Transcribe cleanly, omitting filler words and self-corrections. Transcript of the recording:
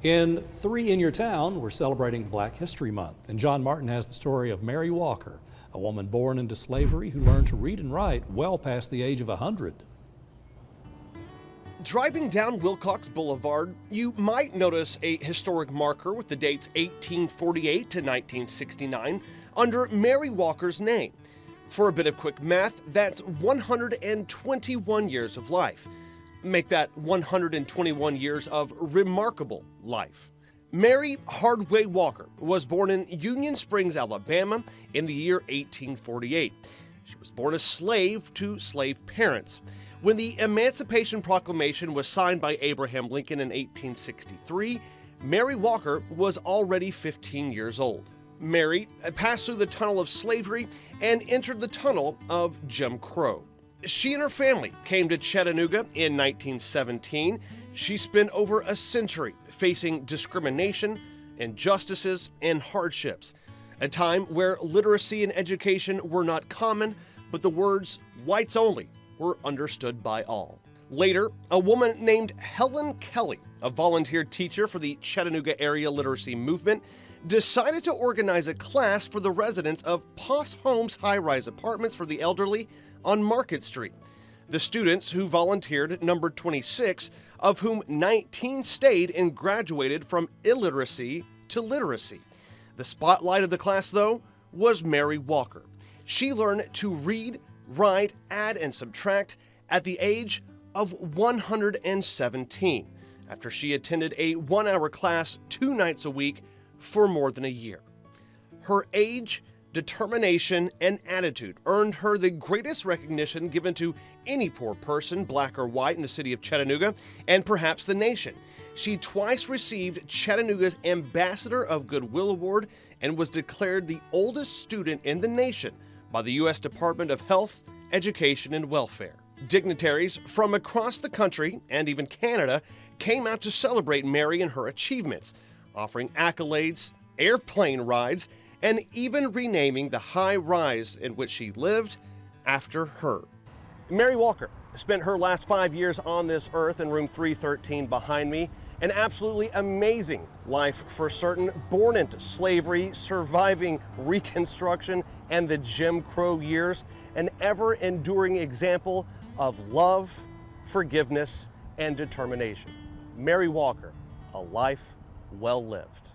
In Three in Your Town, we're celebrating Black History Month, and John Martin has the story of Mary Walker, a woman born into slavery who learned to read and write well past the age of 100. Driving down Wilcox Boulevard, you might notice a historic marker with the dates 1848 to 1969 under Mary Walker's name. For a bit of quick math, that's 121 years of life. Make that 121 years of remarkable life. Mary Hardway Walker was born in Union Springs, Alabama in the year 1848. She was born a slave to slave parents. When the Emancipation Proclamation was signed by Abraham Lincoln in 1863, Mary Walker was already 15 years old. Mary passed through the tunnel of slavery and entered the tunnel of Jim Crow. She and her family came to Chattanooga in 1917. She spent over a century facing discrimination, injustices, and hardships, a time where literacy and education were not common, but the words whites only were understood by all. Later, a woman named Helen Kelly, a volunteer teacher for the Chattanooga area literacy movement, decided to organize a class for the residents of Poss Homes high-rise apartments for the elderly on Market Street. The students who volunteered numbered 26, of whom 19 stayed and graduated from illiteracy to literacy. The spotlight of the class, though, was Mary Walker. She learned to read, write, add, and subtract at the age of 117 after she attended a 1-hour class 2 nights a week for more than a year. Her age, determination, and attitude earned her the greatest recognition given to any poor person, black or white, in the city of Chattanooga and perhaps the nation. She twice received Chattanooga's Ambassador of Goodwill Award and was declared the oldest student in the nation by the U.S. Department of Health, Education, and Welfare. Dignitaries from across the country and even Canada came out to celebrate Mary and her achievements, offering accolades, airplane rides, and even renaming the high rise in which she lived after her. Mary Walker spent her last 5 years on this earth in room 313 behind me. An absolutely amazing life for certain, born into slavery, surviving Reconstruction and the Jim Crow years, an ever-enduring example of love, forgiveness, and determination. Mary Walker, a life well lived.